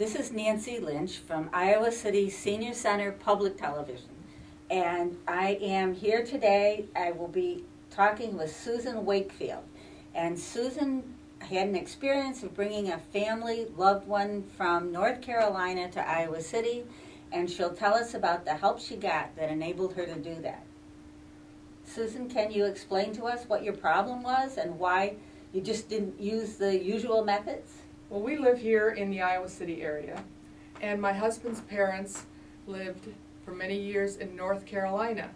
This is Nancy Lynch from Iowa City Senior Center Public Television. And I am here today. I will be talking with Susan Wakefield. And Susan had an experience of bringing a family loved one from North Carolina to Iowa City, and she'll tell us about the help she got that enabled her to do that. Susan, can you explain to us what your problem was and why you just didn't use the usual methods? Well, we live here in the Iowa City area, and my husband's parents lived for many years in North Carolina.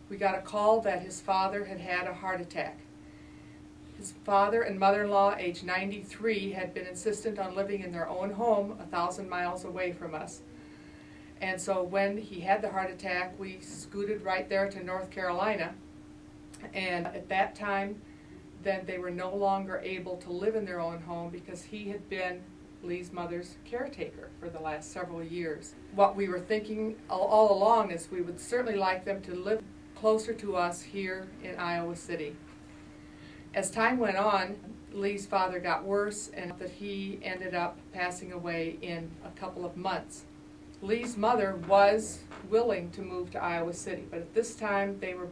We got a call that his father had had a heart attack. His father and mother-in-law, age 93, had been insistent on living in their own home 1,000 miles away from us. And so when he had the heart attack, we scooted right there to North Carolina. And at that time, then they were no longer able to live in their own home because he had been Lee's mother's caretaker for the last several years. What we were thinking all along is we would certainly like them to live closer to us here in Iowa City. As time went on, Lee's father got worse and that he ended up passing away in a couple of months. Lee's mother was willing to move to Iowa City, but at this time they were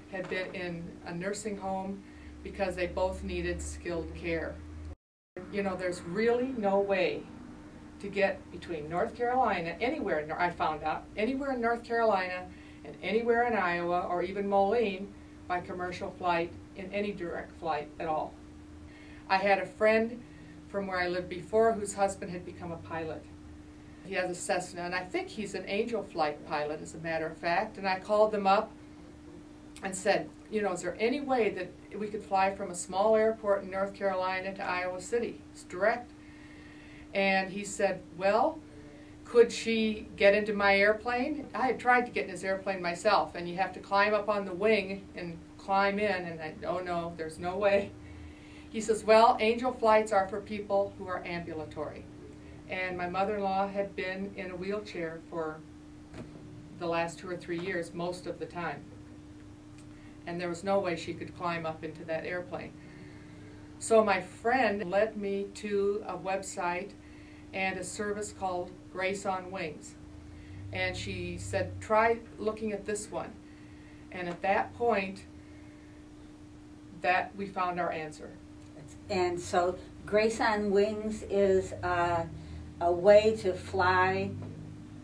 had been in a nursing home because they both needed skilled care. You know, there's really no way to get between North Carolina, anywhere, I found out, anywhere in North Carolina and anywhere in Iowa or even Moline by commercial flight in any direct flight at all. I had a friend from where I lived before whose husband had become a pilot. He has a Cessna, and I think he's an Angel Flight pilot, as a matter of fact, and I called them up and said, you know, is there any way that we could fly from a small airport in North Carolina to Iowa City? It's direct. And he said, well, could she get into my airplane? I had tried to get in his airplane myself, and you have to climb up on the wing and climb in, and oh no, there's no way. He says, well, Angel Flights are for people who are ambulatory. And my mother-in-law had been in a wheelchair for the last 2 or 3 years, most of the time. And there was no way she could climb up into that airplane. So my friend led me to a website and a service called Grace on Wings. And she said, try looking at this one. And at that point, that we found our answer. And so Grace on Wings is a way to fly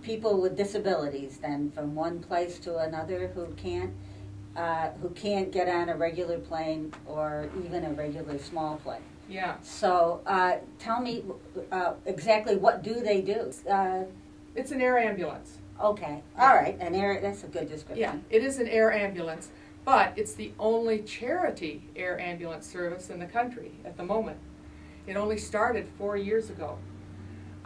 people with disabilities then from one place to another who can't get on a regular plane or even a regular small plane. Yeah. So tell me exactly what do they do? It's an air ambulance. Okay. All right. An air. That's a good description. Yeah, it is an air ambulance, but it's the only charity air ambulance service in the country at the moment. It only started 4 years ago.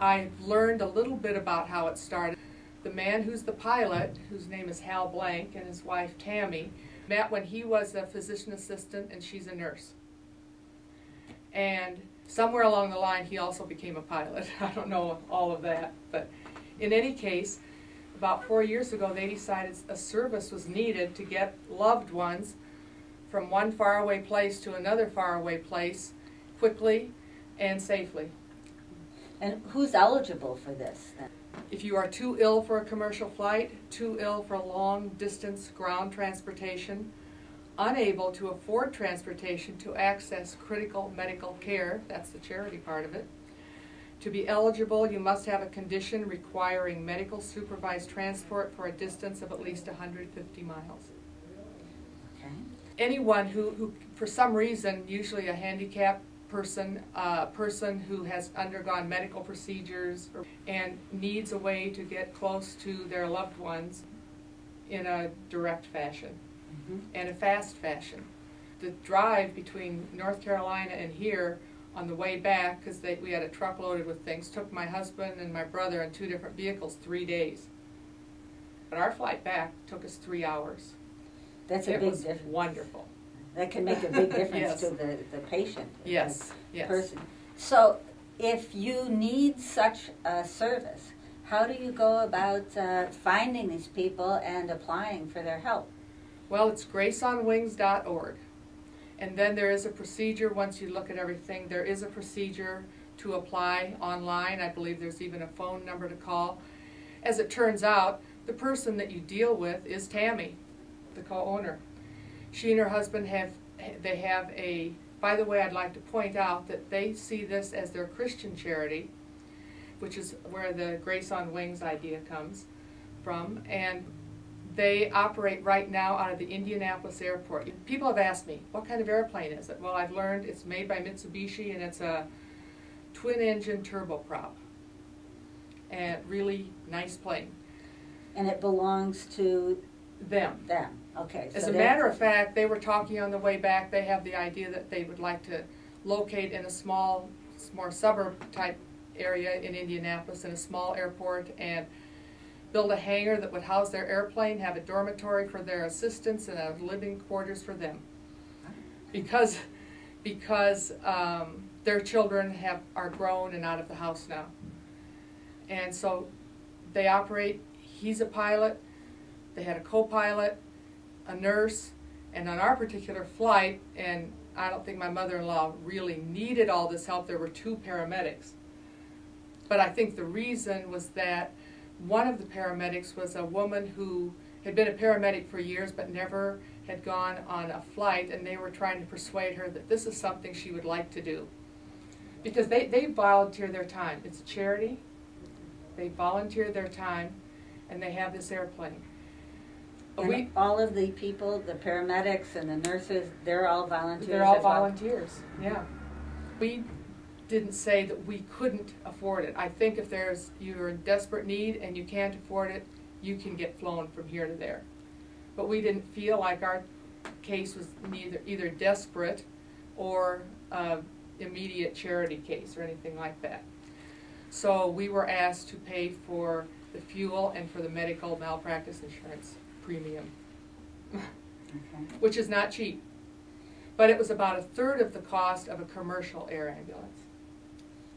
I've learned a little bit about how it started. The man who's the pilot, whose name is Hal Blank, and his wife Tammy, met when he was a physician assistant and she's a nurse. And somewhere along the line he also became a pilot. I don't know all of that, but in any case, about 4 years ago they decided a service was needed to get loved ones from one faraway place to another faraway place quickly and safely. And who's eligible for this then? If you are too ill for a commercial flight, too ill for long-distance ground transportation, unable to afford transportation to access critical medical care, that's the charity part of it. To be eligible, you must have a condition requiring medical supervised transport for a distance of at least 150 miles. Okay. Anyone who for some reason, usually a handicapped person, a person who has undergone medical procedures and needs a way to get close to their loved ones in a direct fashion and a fast fashion. The drive between North Carolina and here on the way back, because we had a truck loaded with things, took my husband and my brother in 2 different vehicles 3 days. But our flight back took us 3 hours. That's a big difference. It was wonderful. That can make a big difference Yes. to the patient, Yes, the yes. person. So if you need such a service, how do you go about finding these people and applying for their help? Well, it's graceonwings.org. And then there is a procedure, once you look at everything, there is a procedure to apply online. I believe there's even a phone number to call. As it turns out, the person that you deal with is Tammy, the co-owner. She and her husband have a, by the way, I'd like to point out that they see this as their Christian charity, which is where the Grace on Wings idea comes from, and they operate right now out of the Indianapolis airport. People have asked me, what kind of airplane is it? Well, I've learned it's made by Mitsubishi, and it's a twin-engine turboprop, and really nice plane. And it belongs to them. Okay. As a matter of fact, they were talking on the way back, they have the idea that they would like to locate in a small, more suburb-type area in Indianapolis, in a small airport, and build a hangar that would house their airplane, have a dormitory for their assistants, and a living quarters for them. Because their children are grown and out of the house now. And so they operate, he's a pilot, they had a co-pilot, a nurse, and on our particular flight, and I don't think my mother-in-law really needed all this help, there were 2 paramedics. But I think the reason was that one of the paramedics was a woman who had been a paramedic for years but never had gone on a flight, and they were trying to persuade her that this is something she would like to do. Because they volunteer their time. It's a charity. They volunteer their time, and they have this airplane. And all of the people, the paramedics and the nurses, they're all volunteers? They're all volunteers, yeah. We didn't say that we couldn't afford it. I think if you're in desperate need and you can't afford it, you can get flown from here to there. But we didn't feel like our case was either desperate or immediate charity case or anything like that. So we were asked to pay for the fuel and for the medical malpractice insurance premium, which is not cheap. But it was about 1/3 of the cost of a commercial air ambulance.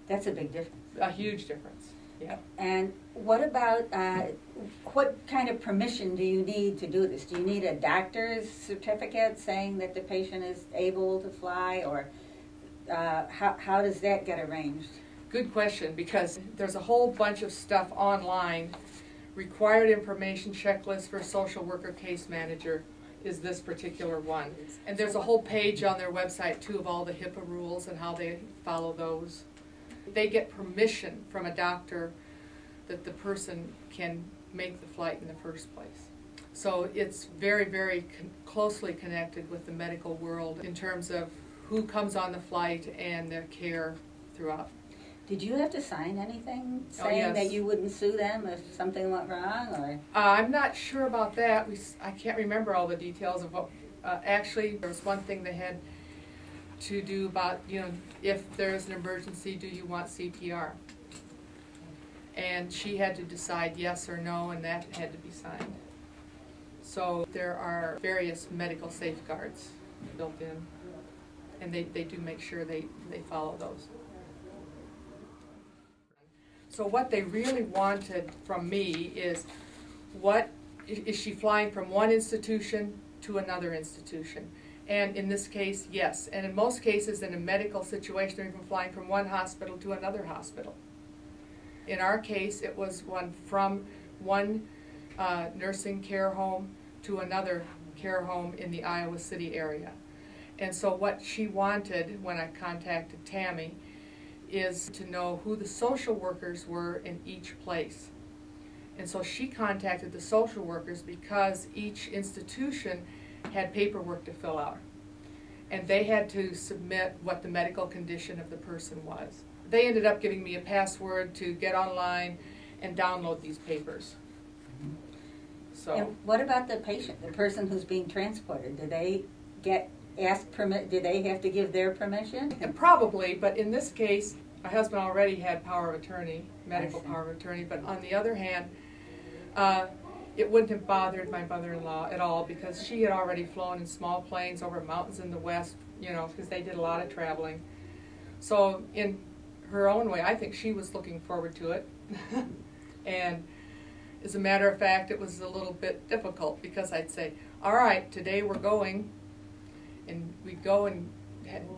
That's a big difference. A huge difference, yeah. And what about, what kind of permission do you need to do this? Do you need a doctor's certificate saying that the patient is able to fly, or how does that get arranged? Good question, because there's a whole bunch of stuff online. Required information checklist for a social worker case manager is this particular one. And there's a whole page on their website, too, of all the HIPAA rules and how they follow those. They get permission from a doctor that the person can make the flight in the first place. So it's very, very closely connected with the medical world in terms of who comes on the flight and their care throughout. Did you have to sign anything saying that you wouldn't sue them if something went wrong, or? I'm not sure about that. I can't remember all the details of what. Actually, there was one thing they had to do about, if there's an emergency, do you want CPR? And she had to decide yes or no, and that had to be signed. So there are various medical safeguards built in, and they do make sure they follow those. So what they really wanted from me is, is she flying from one institution to another institution? And in this case, yes. And in most cases, in a medical situation, they're even flying from one hospital to another hospital. In our case, it was from one nursing care home to another care home in the Iowa City area. And so what she wanted when I contacted Tammy is to know who the social workers were in each place. And so she contacted the social workers because each institution had paperwork to fill out. And they had to submit what the medical condition of the person was. They ended up giving me a password to get online and download these papers. So. And what about the patient, the person who's being transported? Do they do they have to give their permission? And probably, but in this case, my husband already had power of attorney, medical power of attorney, but on the other hand, it wouldn't have bothered my mother-in-law at all because she had already flown in small planes over mountains in the West, because they did a lot of traveling. So in her own way, I think she was looking forward to it. And as a matter of fact, it was a little bit difficult because I'd say, all right, today we're going, and we'd go and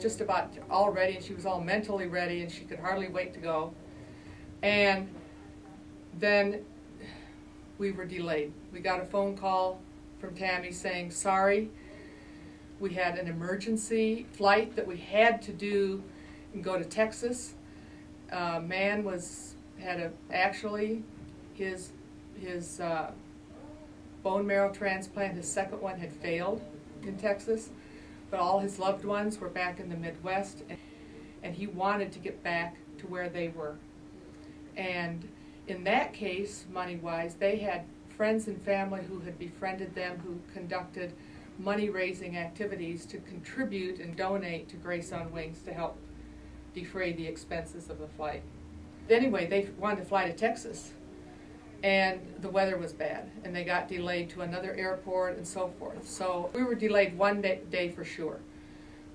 just about all ready, and she was all mentally ready, and she could hardly wait to go. And then we were delayed. We got a phone call from Tammy saying, sorry, we had an emergency flight that we had to do and go to Texas. Man actually his bone marrow transplant, his second one, had failed in Texas, but all his loved ones were back in the Midwest, and he wanted to get back to where they were. And in that case, money-wise, they had friends and family who had befriended them, who conducted money-raising activities to contribute and donate to Grace on Wings to help defray the expenses of the flight. Anyway, they wanted to fly to Texas, and the weather was bad, and they got delayed to another airport and so forth. So we were delayed one day for sure.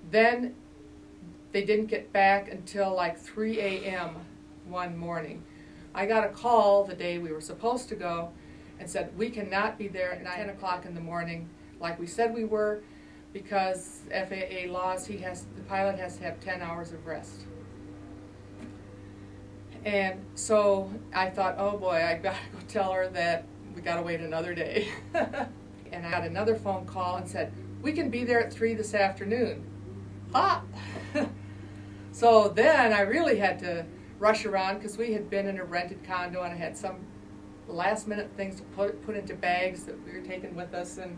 Then they didn't get back until like 3 a.m. one morning. I got a call the day we were supposed to go and said, we cannot be there at 10 o'clock in the morning like we said we were, because FAA laws, the pilot has to have 10 hours of rest. And so I thought, oh boy, I gotta go tell her that we gotta wait another day. And I got another phone call and said, we can be there at 3 this afternoon. Ah! So then I really had to rush around, because we had been in a rented condo, and I had some last minute things to put into bags that we were taking with us and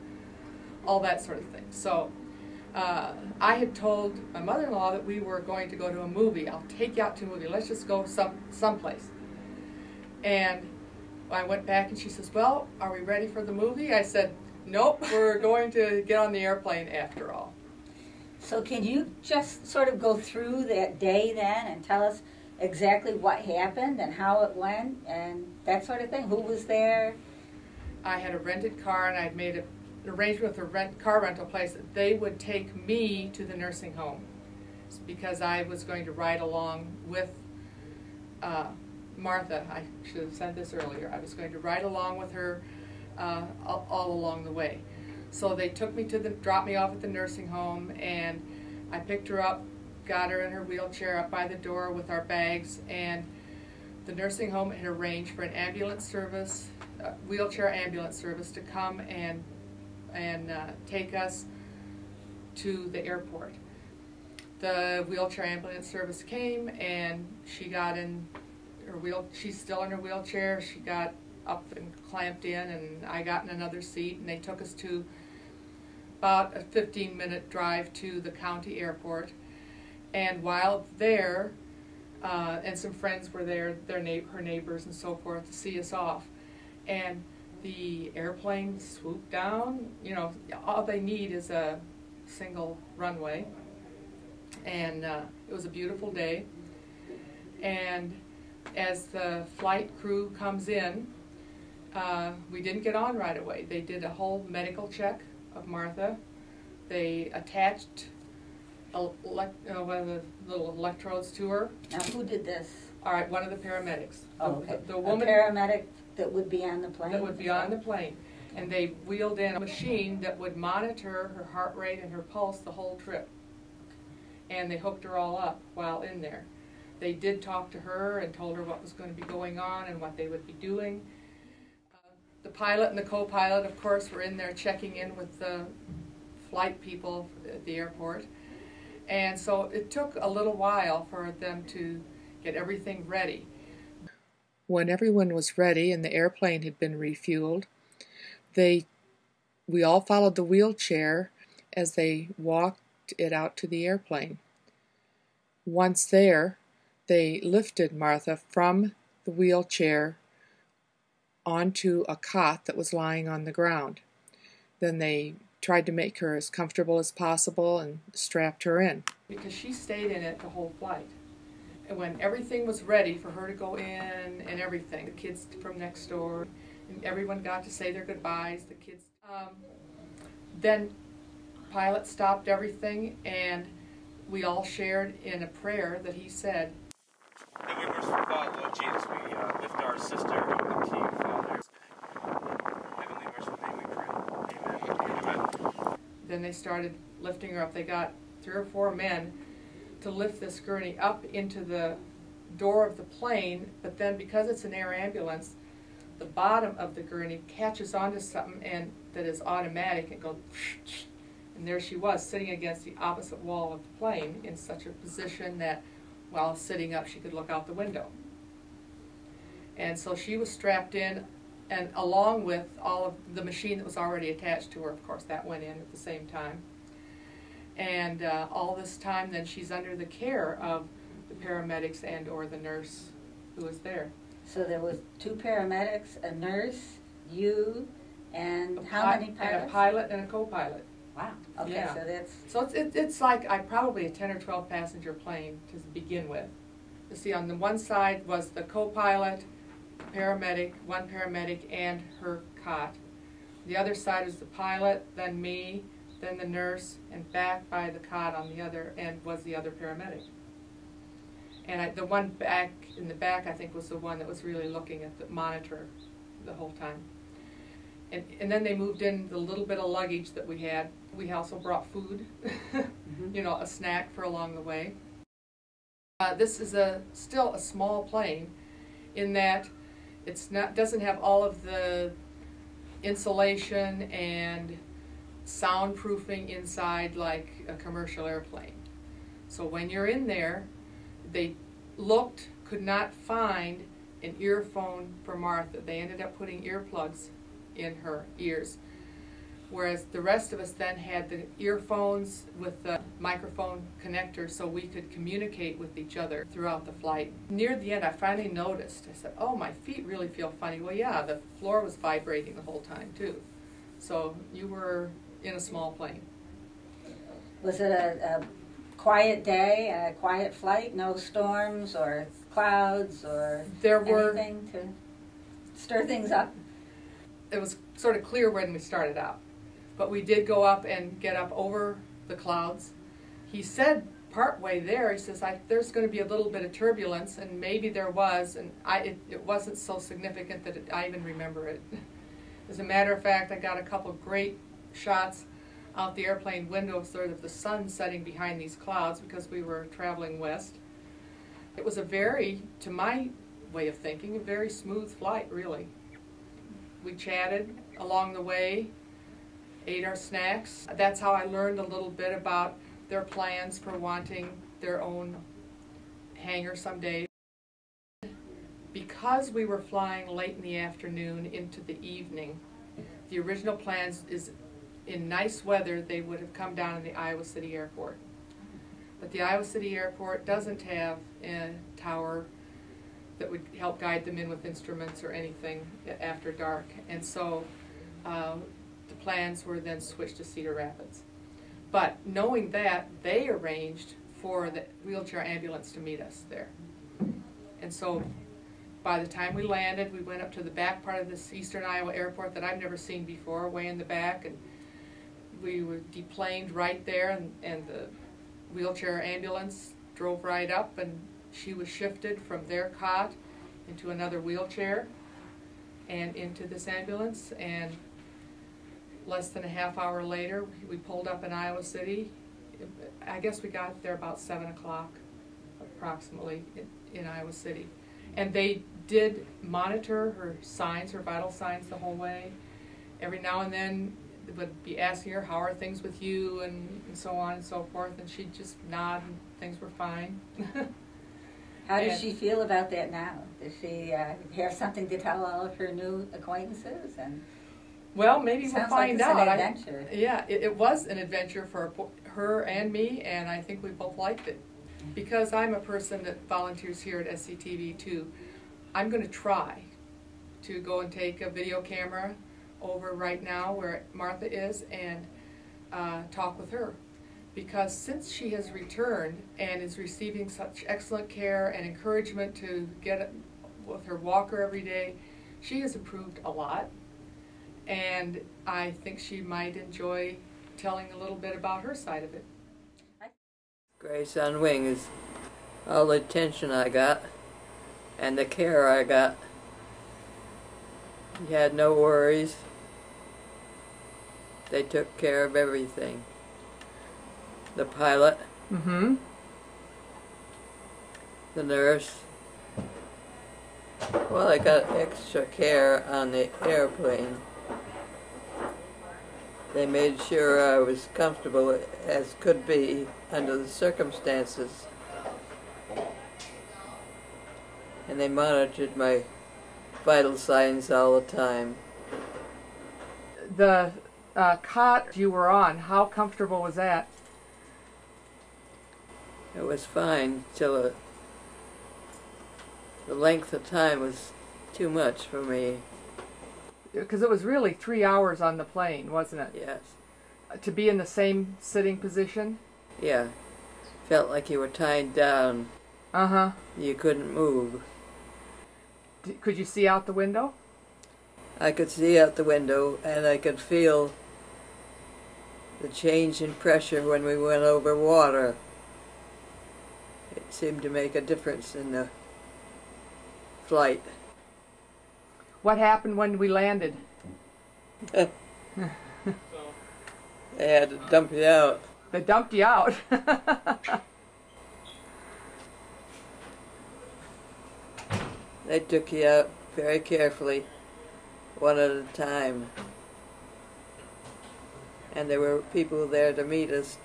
all that sort of thing. So I had told my mother-in-law that we were going to go to a movie. I'll take you out to a movie. Let's just go someplace. And I went back and she says, well, are we ready for the movie? I said, nope, we're going to get on the airplane after all. So can you just sort of go through that day then and tell us exactly what happened and how it went and that sort of thing? Who was there? I had a rented car, and I'd made an arrangement with a car rental place that they would take me to the nursing home, because I was going to ride along with Martha. I should have said this earlier. I was going to ride along with her all along the way. So they took me dropped me off at the nursing home, and I picked her up, got her in her wheelchair up by the door with our bags, and the nursing home had arranged for an ambulance service, wheelchair ambulance service, to come and take us to the airport. The wheelchair ambulance service came, and she got in her she's still in her wheelchair. She got up and clamped in, and I got in another seat, and they took us to about a 15-minute drive to the county airport. And while there, and some friends were there, her neighbors and so forth, to see us off. And the airplane swooped down. You know, all they need is a single runway. And it was a beautiful day. And as the flight crew comes in, we didn't get on right away. They did a whole medical check of Martha. They attached one of the little electrodes to her. Now, who did this? All right, one of the paramedics. Oh, okay. The woman, a paramedic that would be on the plane? That would be on the plane. And they wheeled in a machine that would monitor her heart rate and her pulse the whole trip. And they hooked her all up while in there. They did talk to her and told her what was going to be going on and what they would be doing. The pilot and the co-pilot, of course, were in there checking in with the flight people at the airport. And so it took a little while for them to get everything ready. When everyone was ready and the airplane had been refueled, we all followed the wheelchair as they walked it out to the airplane. Once there, they lifted Martha from the wheelchair onto a cot that was lying on the ground. Then they tried to make her as comfortable as possible and strapped her in. Because she stayed in it the whole flight. And when everything was ready for her to go in and everything, the kids from next door, and everyone got to say their goodbyes, the kids. Then pilot stopped everything, and we all shared in a prayer that he said. Heavenly merciful God, Lord Jesus, we lift our sister up to you, Father. Heavenly merciful name we pray. Amen. Amen. Then they started lifting her up. They got 3 or 4 men to lift this gurney up into the door of the plane, but then because it's an air ambulance, the bottom of the gurney catches onto something and that is automatic and goes, and there she was sitting against the opposite wall of the plane in such a position that while sitting up she could look out the window. And so she was strapped in, and along with all of the machine that was already attached to her, of course, that went in at the same time. And all this time then she's under the care of the paramedics and or the nurse who was there. So there was 2 paramedics, a nurse, you, and how many pilots? And a pilot and a co-pilot. Wow. Okay, Yeah. so that's... So it's like probably a 10 or 12 passenger plane to begin with. You see, on the one side was the co-pilot, paramedic, one paramedic, and her cot. The other side was the pilot, then me, then the nurse, and back by the cot on the other end was the other paramedic. And the one back in the back, I think, was the one that was really looking at the monitor the whole time. And then they moved in the little bit of luggage that we had. We also brought food, you know, a snack for along the way. This is still a small plane in that doesn't have all of the insulation and soundproofing inside like a commercial airplane. So when you're in there, they could not find an earphone for Martha. They ended up putting earplugs in her ears, whereas the rest of us then had the earphones with the microphone connector so we could communicate with each other throughout the flight. Near the end, I finally noticed, I said, oh, my feet really feel funny. Well, yeah, the floor was vibrating the whole time too. So you were in a small plane. Was it a quiet day, a quiet flight, no storms or clouds or anything to stir things up? It was sort of clear when we started out, but we did go up and get up over the clouds. He said partway there, he says, there's going to be a little bit of turbulence, and maybe there was, and it wasn't so significant that I even remember it. As a matter of fact, I got a couple great shots out the airplane window, sort of the sun setting behind these clouds because we were traveling west. It was to my way of thinking, a very smooth flight, really. We chatted along the way, ate our snacks. That's how I learned a little bit about their plans for wanting their own hangar someday. Because we were flying late in the afternoon into the evening, the original plans is in nice weather they would have come down in the Iowa City Airport. But the Iowa City Airport doesn't have a tower that would help guide them in with instruments or anything after dark. And so the plans were then switched to Cedar Rapids. But knowing that, they arranged for the wheelchair ambulance to meet us there. And so by the time we landed, we went up to the back part of this eastern Iowa airport that I've never seen before, way in the back, and we were deplaned right there, and the wheelchair ambulance drove right up, and she was shifted from their cot into another wheelchair and into this ambulance, and less than a half hour later we pulled up in Iowa City. I guess we got there about 7 o'clock approximately in Iowa City. And they did monitor her signs, her vital signs the whole way. Every now and then they would be asking her, how are things with you, and so on and so forth, and she'd just nod and things were fine. How does she feel about that now? Does she have something to tell all of her new acquaintances? And well, maybe we'll find out. Sounds like it's an adventure. Yeah, it was an adventure for her and me, and I think we both liked it. Because I'm a person that volunteers here at SCTV too, I'm going to try to go and take a video camera over right now where Martha is and talk with her. Because since she has returned and is receiving such excellent care and encouragement to get with her walker every day, she has improved a lot. And I think she might enjoy telling a little bit about her side of it. Grace on Wing is all the attention I got and the care I got. You had no worries. They took care of everything. the pilot, Mm-hmm. the nurse. Well, I got extra care on the airplane. They made sure I was comfortable as could be under the circumstances. And they monitored my vital signs all the time. The cot you were on, how comfortable was that? It was fine till the length of time was too much for me. Because it was really 3 hours on the plane, wasn't it? Yes. To be in the same sitting position? Yeah. Felt like you were tied down. Uh-huh. You couldn't move. Could you see out the window? I could see out the window and I could feel the change in pressure when we went over water. It seemed to make a difference in the flight. What happened when we landed? They had to dump you out. They dumped you out. They took you out very carefully, one at a time. And there were people there to meet us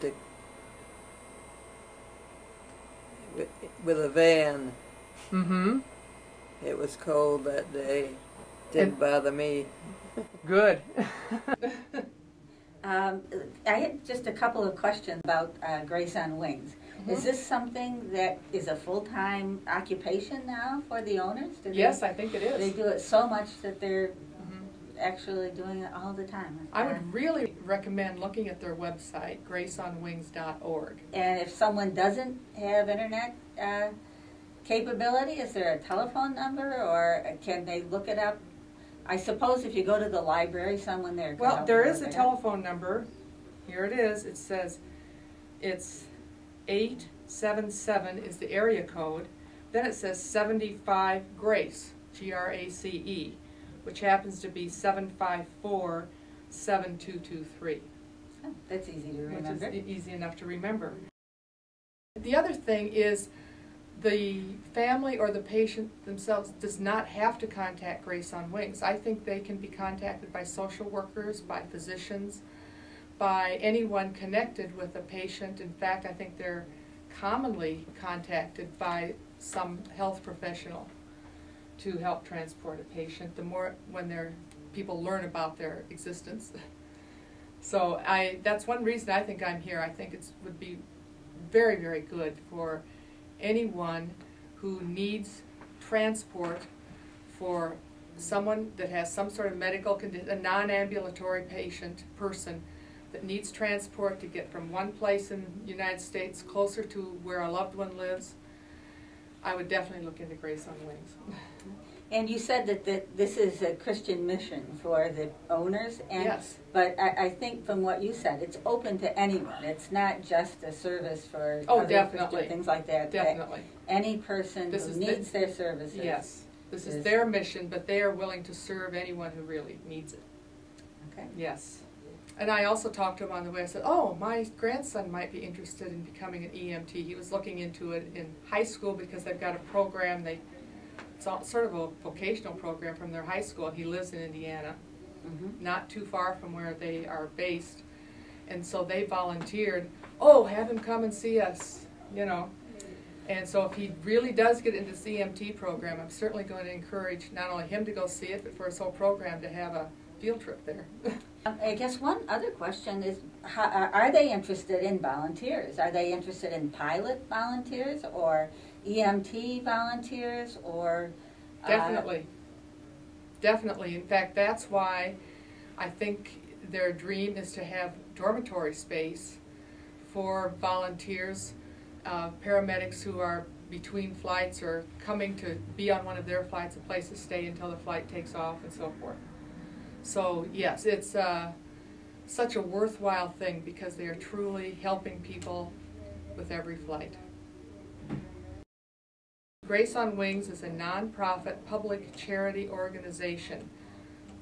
with a van. Mm-hmm. It was cold that day. Didn't bother me. Good. I had just a couple of questions about Grace on Wings. Mm-hmm. Is this something that is a full-time occupation now for the owners? Yes, I think it is. They do it so much that they're Mm-hmm. actually doing it all the time. I would really recommend looking at their website, graceonwings.org. And if someone doesn't have internet capability, is there a telephone number, or can they look it up? I suppose if you go to the library, someone there can Well, help there you is a with that. telephone number. Here it is. It says it's 877 is the area code. Then it says 75 Grace, Grace, which happens to be 754-7223. Oh, that's easy to remember. Which is easy enough to remember. The other thing is the family or the patient themselves does not have to contact Grace on Wings. I think they can be contacted by social workers, by physicians, by anyone connected with a patient. In fact, I think they're commonly contacted by some health professional to help transport a patient, the more when people learn about their existence. So that's one reason I think I'm here. I think it would be very, very good for anyone who needs transport for someone that has some sort of medical condition, a non-ambulatory person that needs transport to get from one place in the United States closer to where a loved one lives. I would definitely look into Grace on Wings. And you said that this is a Christian mission for the owners, and Yes. But I think from what you said, it's open to anyone. It's not just a service for Oh, other definitely. Christian things like that. Definitely. Any person This who is needs their services. Yes. This is Is- their mission, but they are willing to serve anyone who really needs it. Okay. Yes. And I also talked to him on the way. I said, oh, my grandson might be interested in becoming an EMT. He was looking into it in high school because they've got a program. It's sort of a vocational program from their high school. He lives in Indiana, not too far from where they are based. And so they volunteered, oh, have him come and see us, you know. And so if he really does get into the EMT program, I'm certainly going to encourage not only him to go see it, but for his whole program to have a field trip there. I guess one other question is, are they interested in volunteers? Are they interested in pilot volunteers or EMT volunteers or? Definitely. Definitely. In fact, that's why I think their dream is to have dormitory space for volunteers, paramedics who are between flights or coming to be on one of their flights, a place to stay until the flight takes off and so forth. So yes, it's such a worthwhile thing because they are truly helping people with every flight. Grace on Wings is a nonprofit public charity organization,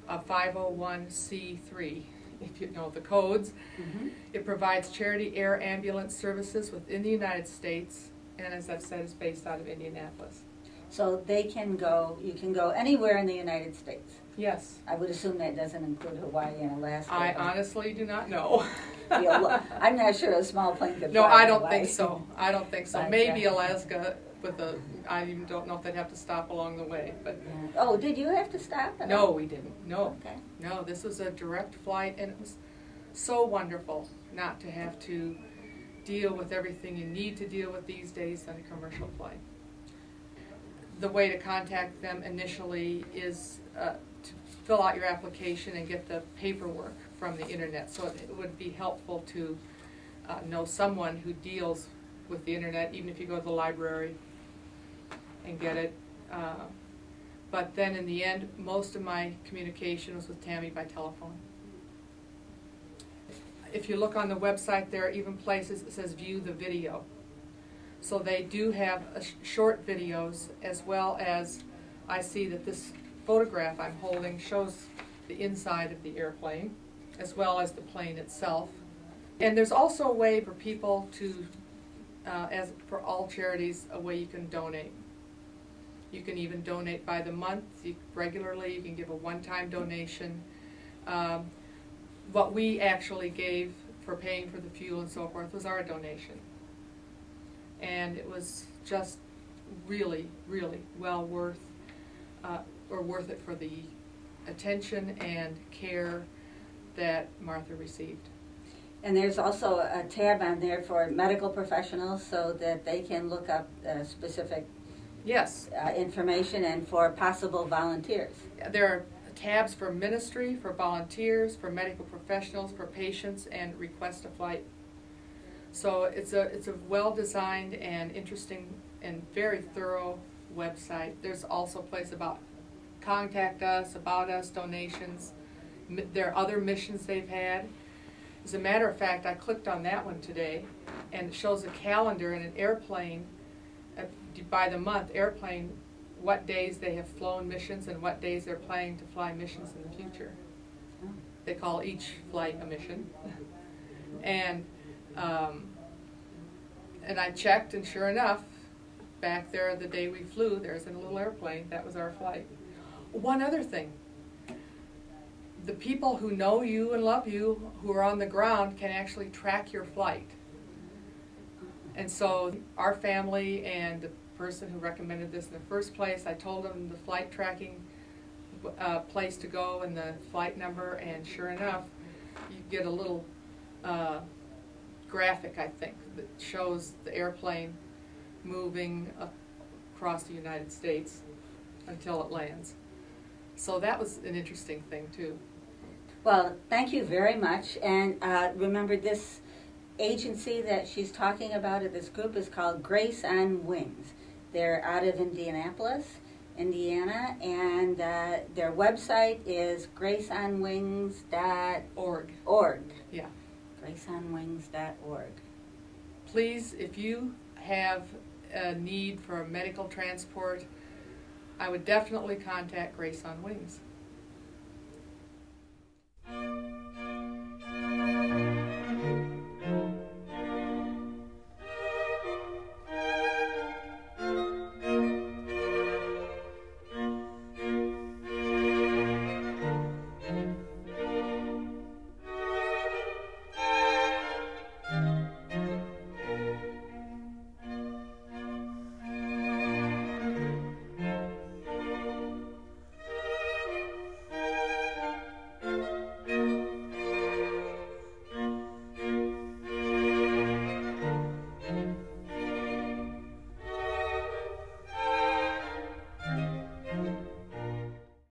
a 501c3. if you know the codes. Mhm. It provides charity air ambulance services within the United States, and as I've said, it's based out of Indianapolis. So they can go, you can go anywhere in the United States. Yes. I would assume that doesn't include Hawaii and Alaska. I but- honestly do not know. Yeah, well, I'm not sure a small plane could No, fly I to don't Hawaii. think so. I don't think so. But, Maybe Alaska with a, I even don't know if they'd have to stop along the way, but Yeah. Oh, did you have to stop? at no, all? we didn't. No, Okay. no, this was a direct flight, and it was so wonderful not to have to deal with everything you need to deal with these days on a commercial flight. The way to contact them initially is to fill out your application and get the paperwork from the internet. So it would be helpful to know someone who deals with the internet, even if you go to the library and get it. But then in the end, most of my communication was with Tammy by telephone. If you look on the website, there are even places that says view the video. So they do have short videos, as well as I see that this photograph I'm holding shows the inside of the airplane, as well as the plane itself. And there's also a way for people to, as for all charities, a way you can donate. You can even donate by the month, regularly. You can give a one-time donation. What we actually gave for paying for the fuel and so forth was our donation. And it was just really, really well worth it for the attention and care that Martha received. And there's also a tab on there for medical professionals so that they can look up specific Yes. information and for possible volunteers. There are tabs for ministry, for volunteers, for medical professionals, for patients, and request a flight. So it's a well-designed and interesting and very thorough website. There's also a place about contact us, about us, donations. There are other missions they've had. As a matter of fact, I clicked on that one today, and it shows a calendar in an airplane, by the month, airplane, what days they have flown missions and what days they're planning to fly missions in the future. They call each flight a mission. And I checked, and sure enough, back there the day we flew, there's a little airplane. That was our flight. One other thing. The people who know you and love you, who are on the ground, can actually track your flight. And so our family and the person who recommended this in the first place, I told them the flight tracking place to go and the flight number, and sure enough, you get a little graphic, I think, that shows the airplane moving across the United States until it lands. So that was an interesting thing too. Well, thank you very much. And remember, this agency that she's talking about, this group, is called Grace on Wings. They're out of Indianapolis, Indiana, and their website is graceonwings.org. Yeah. Graceonwings.org. Please, if you have a need for medical transport, I would definitely contact Grace on Wings.